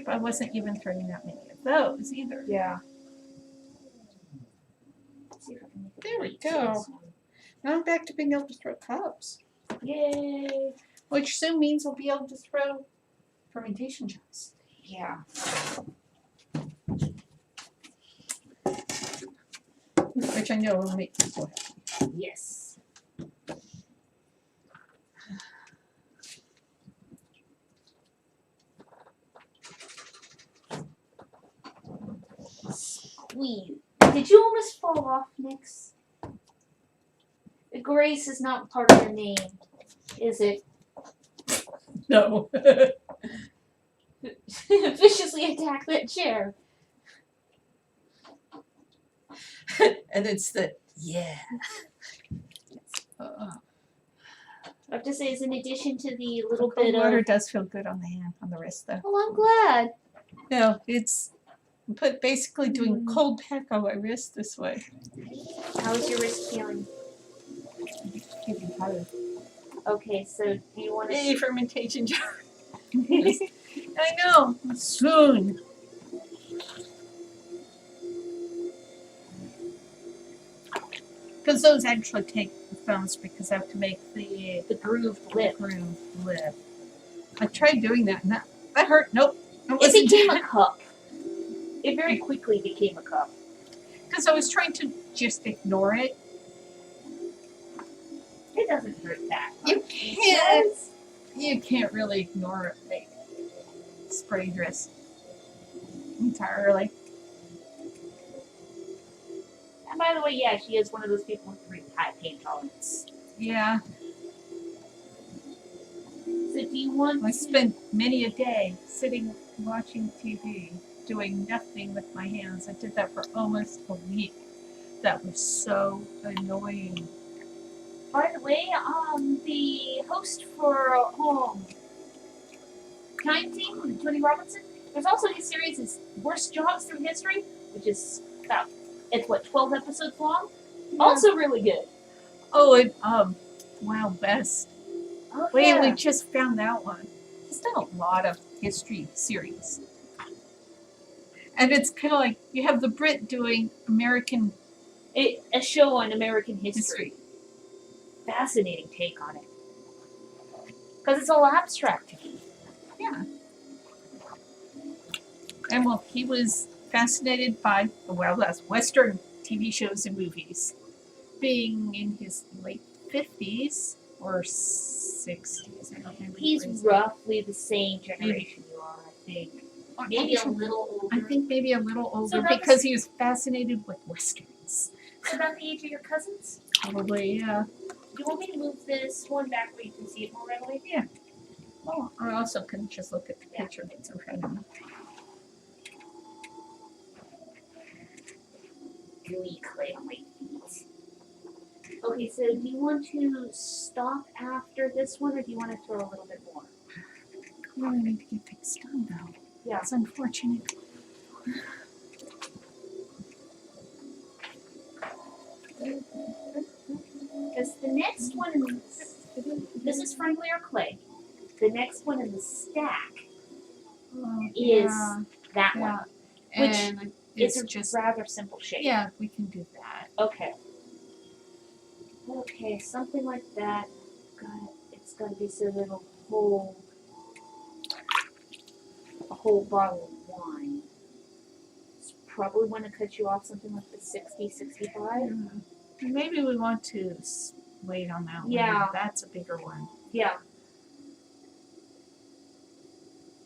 I wasn't even throwing that many of those either. Yeah. See if I can make it There we white to go. this one. Now I'm back to being able to throw cups, Yay! which soon means I'll be able to throw fermentation jars. Yeah. Which I know will make people happy. Yes. Squeeze. Did you almost fall off, Nix? Grace is not part of your name, is it? No. Viciously attack that chair. And it's the yeah. I have to say, is in addition to the little Cold bit water of. does feel good on the hand, on the wrist though. Oh, I'm glad. No, it's but basically doing cold pack on my wrist this way. How's your wrist feeling? Getting tired. Okay, so do you want Yay, to? fermentation jar. I know. Soon. Because those actually take the thumbs because I have to make the The grooved lip. groove lip. I tried doing that and that hurt. Nope. It became a cup. It very quickly became a cup. Because I was trying to just ignore it. It doesn't hurt that much. You can't. You can't really ignore it. Like spray dress entirely. And by the way, yeah, she is one of those people with really high pain tolerance. Yeah. So do you want I to- spent many a day sitting watching TV, doing nothing with my hands. I did that for almost a week. That was so annoying. By the way, the host for Time Team with Tony Robinson, there's also his series is Worst Jobs Through History, which is about, it's what, 12 episodes long? Also really good. Oh, and Wild West. Oh, Wait, yeah. we just found that one. He's done a lot of history series. And it's kind of like you have the Brit doing American A show on American history. history. Fascinating take on it. Because it's all abstract to me. Yeah. And well, he was fascinated by the Wild West, Western TV shows and movies. Being in his late 50s or 60s, I don't remember. He's the phrase. roughly the same generation you are, I think. Oh, Maybe a actually, little older. I think maybe a little older about the because he was fascinated with Westerns. It's about the age of your cousins. Probably, yeah. Do you want me to move this one back where you can see it more readily? Oh, I also can just look at the picture that's in front of me. Gooey clay on my feet. Okay, so do you want to stop after this one, or do you want to throw a little bit more? I really need to get things done, though. Yeah. It's unfortunate. Because the next one in this is friendly or clay. The next one in the stack Oh, is that yeah. one. Which And It's it's a just, rather simple shape. yeah, we can do that. Okay. Okay, something like that. It's got to be so that it'll hold a whole bottle of wine. It's probably want to cut you off something like the 60, 65. Yeah. Maybe we want to wait on that one. Yeah. That's a bigger one. Yeah.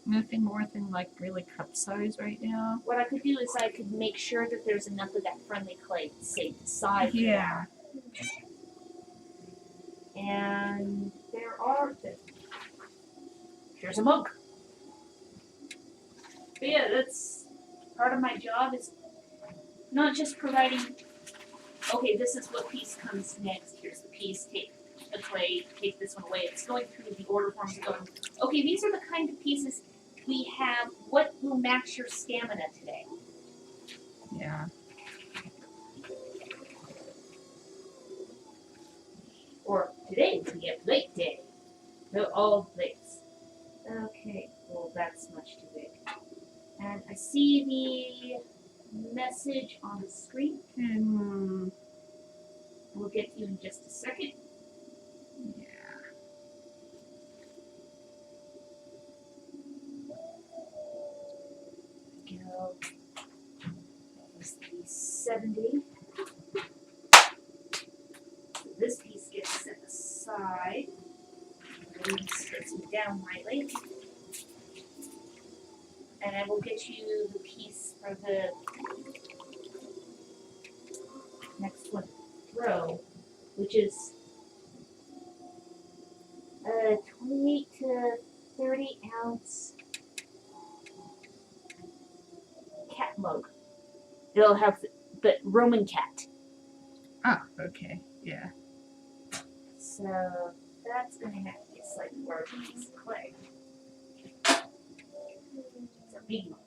Nothing more than like really cup size right now. What I could do is I could make sure that there's enough of that friendly clay saved aside for Yeah. that. And there are here's a mug. But yeah, that's part of my job is not just providing, okay, this is what piece comes next, here's the piece, take the clay, take this one away. It's going through the order forms and going, okay, these are the kind of pieces we have, what will match your stamina today? Yeah. Or today we have late day. No, all late. Okay, well that's much too big. And I see the message on the screen. We'll get to you in just a second. Go. That was the 70. So this piece gets set aside. Sits me down lightly. And I will get you the piece for the next one throw, which is 28 to 30 ounce cat mug. It'll have the Roman cat. Oh, okay. Yeah. So that's going to have to be a slightly larger piece of clay. It's a big mug.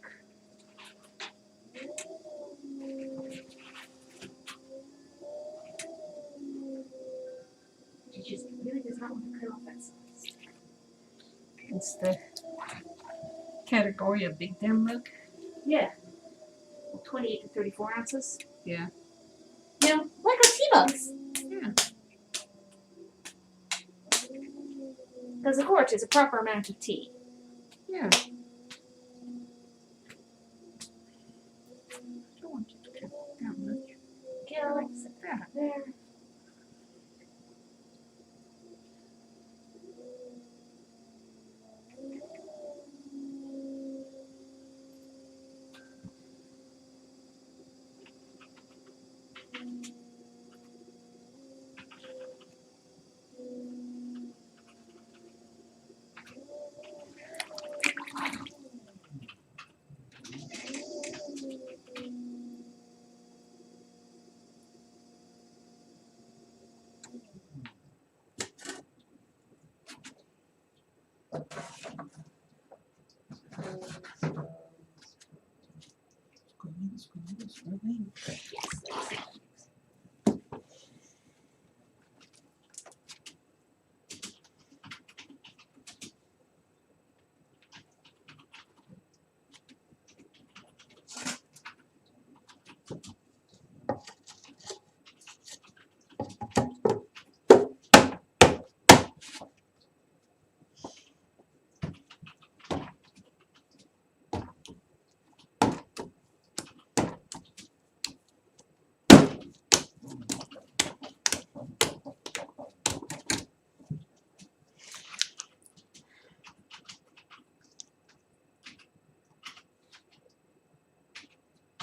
She just really does not want to cut off that size. It's the category of big damn mug. Yeah. 28 to 34 ounces. Yeah. You know, like our tea mugs. Yeah. Because, of course, it's a proper amount of tea. Yeah. Don't want you to cut that much. Go. Set that. There.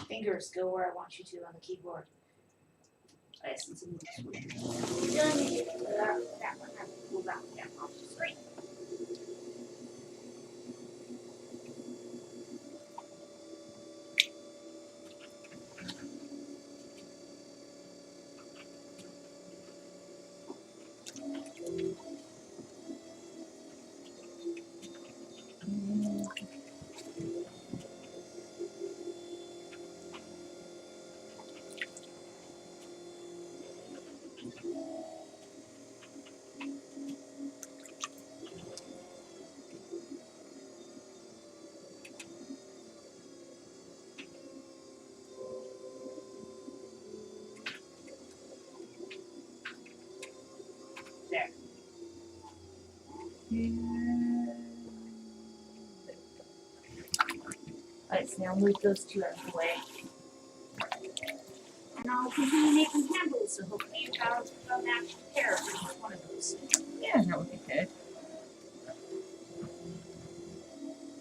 Fingers go where I want you to on the keyboard. I see some moves. That one has to move out down off the screen. There. Alright, so now move those two out of the way. And I'll continue making handles, so hopefully you have a matched pair for each one of those. Yeah, that would be good.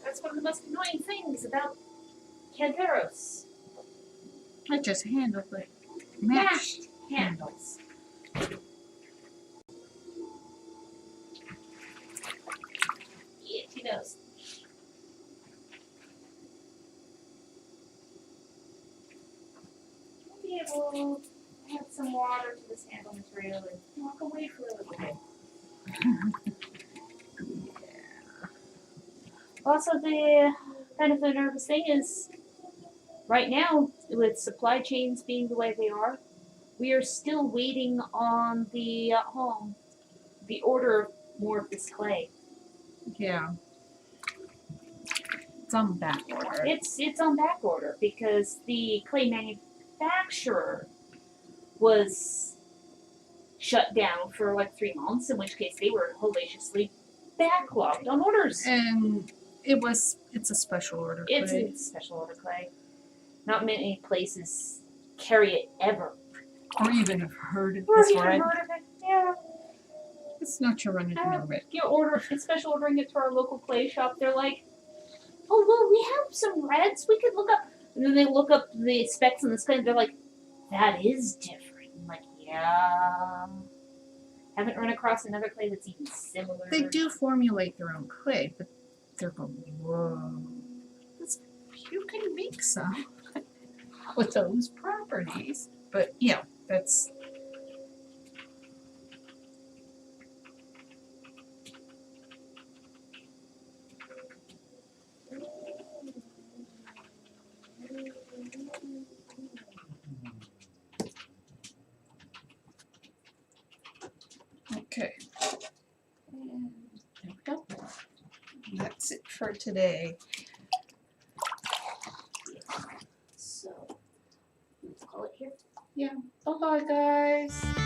That's one of the most annoying things about Canteros. I just handled it. Matched handles. Yeah, she knows. I'll be able to add some water to this handle material and walk away for a little bit. Also, the kind of the nervous thing is, right now, with supply chains being the way they are, we are still waiting on the order of more of this clay. Yeah. It's on back order. It's on back order because the clay manufacturer was shut down for like 3 months, in which case they were hellaciously backlogged on orders. And it's a special order It's clay. a special order clay. Not many places carry it ever. Or even have heard of Or this even one. heard of it. Yeah. It's not your run of the mill red. It's special ordering it to our local clay shop. They're like, oh well, we have some reds. We could look up. And then they look up the specs on this clay. And they're like, that is different. I'm like, yeah. Haven't run across another clay that's even similar. They do formulate their own clay, but they're going, whoa. You can make some with those properties. But yeah, that's okay. And there we go. That's it for today. So, let's call it here. Bye guys.